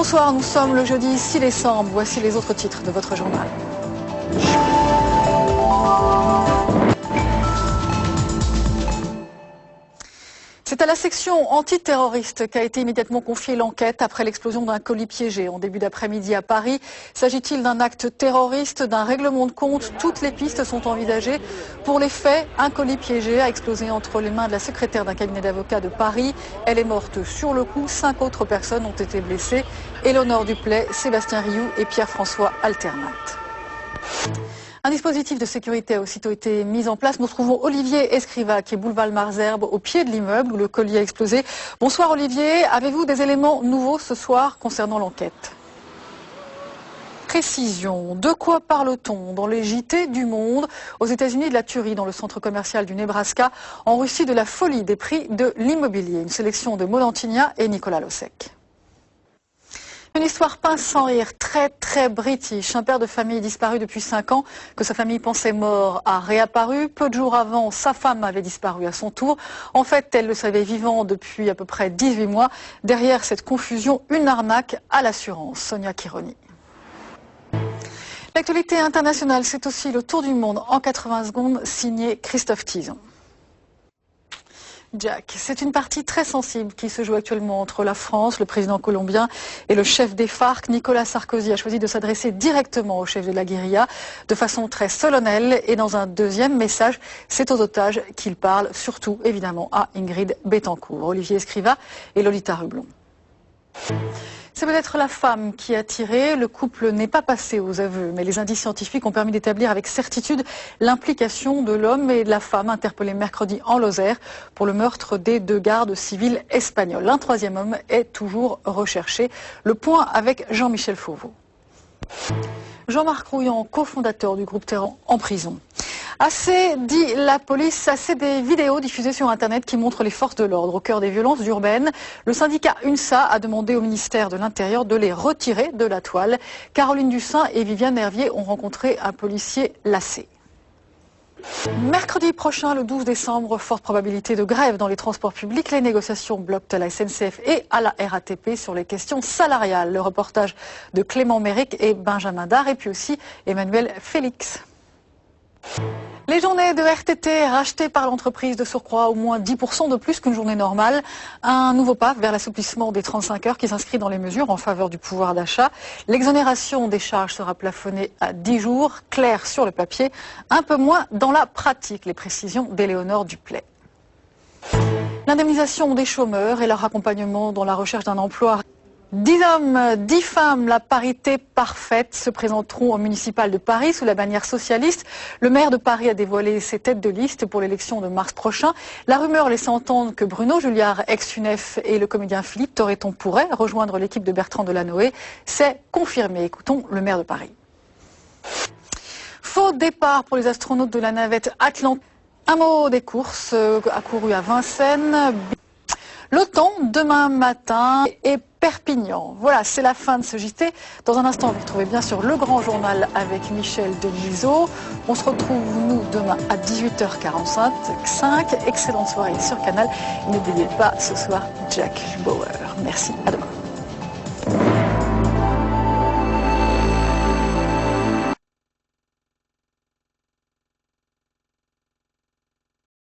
Bonsoir, nous sommes le jeudi 6 décembre. Voici les autres titres de votre journal. C'est à la section antiterroriste qu'a été immédiatement confiée l'enquête après l'explosion d'un colis piégé en début d'après-midi à Paris. S'agit-il d'un acte terroriste, d'un règlement de compte? Toutes les pistes sont envisagées. Pour les faits, un colis piégé a explosé entre les mains de la secrétaire d'un cabinet d'avocats de Paris. Elle est morte sur le coup. 5 autres personnes ont été blessées. Éléonore Duplay, Sébastien Rioux et Pierre-François Alternat. Un dispositif de sécurité a aussitôt été mis en place. Nous trouvons Olivier Escriva, qui est boulevard Malesherbes, au pied de l'immeuble où le colis a explosé. Bonsoir Olivier, avez-vous des éléments nouveaux ce soir concernant l'enquête? Précision. De quoi parle-t-on dans les JT du Monde? Aux États-Unis, de la tuerie dans le centre commercial du Nebraska. En Russie, de la folie des prix de l'immobilier. Une sélection de Maud Antigna et Nicolas Lossec. Une histoire pince sans rire, très british. Un père de famille disparu depuis 5 ans, que sa famille pensait mort, a réapparu. Peu de jours avant, sa femme avait disparu à son tour. En fait, elle le savait vivant depuis à peu près 18 mois. Derrière cette confusion, une arnaque à l'assurance. Sonia Kironi. L'actualité internationale, c'est aussi le tour du monde en 80 secondes, signé Christophe Tison. Jack, c'est une partie très sensible qui se joue actuellement entre la France, le président colombien et le chef des FARC. Nicolas Sarkozy a choisi de s'adresser directement au chef de la guérilla de façon très solennelle et dans un deuxième message, c'est aux otages qu'il parle, surtout évidemment à Ingrid Betancourt, Olivier Escriva et Lolita Rublon. C'est peut-être la femme qui a tiré. Le couple n'est pas passé aux aveux, mais les indices scientifiques ont permis d'établir avec certitude l'implication de l'homme et de la femme interpellés mercredi en Lozère pour le meurtre des 2 gardes civils espagnols. Un 3e homme est toujours recherché. Le point avec Jean-Michel Fauveau. Jean-Marc Rouillant, cofondateur du groupe Terran, en prison. Assez, dit la police, assez des vidéos diffusées sur Internet qui montrent les forces de l'ordre au cœur des violences urbaines. Le syndicat UNSA a demandé au ministère de l'Intérieur de les retirer de la toile. Caroline Dussin et Viviane Hervier ont rencontré un policier lassé. Mercredi prochain, le 12 décembre, forte probabilité de grève dans les transports publics. Les négociations bloquent à la SNCF et à la RATP sur les questions salariales. Le reportage de Clément Méric et Benjamin Dard et puis aussi Emmanuel Félix. Les journées de RTT rachetées par l'entreprise de surcroît au moins 10% de plus qu'une journée normale. Un nouveau pas vers l'assouplissement des 35 heures qui s'inscrit dans les mesures en faveur du pouvoir d'achat. L'exonération des charges sera plafonnée à 10 jours, clair sur le papier, un peu moins dans la pratique. Les précisions d'Éléonore Duplay. L'indemnisation des chômeurs et leur accompagnement dans la recherche d'un emploi. 10 hommes, 10 femmes, la parité parfaite se présenteront au municipal de Paris sous la bannière socialiste. Le maire de Paris a dévoilé ses têtes de liste pour l'élection de mars prochain. La rumeur laisse entendre que Bruno Julliard, ex-UNEF, et le comédien Philippe Torreton pourraient rejoindre l'équipe de Bertrand Delanoë. C'est confirmé. Écoutons le maire de Paris. Faux départ pour les astronautes de la navette Atlantique. Un mot des courses accourues à Vincennes. L'OTAN demain matin et Perpignan. Voilà, c'est la fin de ce JT. Dans un instant, vous retrouvez bien sûr le grand journal avec Michel Denisot. On se retrouve, nous, demain à 18h45. Excellente soirée sur Canal. Et n'oubliez pas, ce soir, Jack Bauer. Merci, à demain.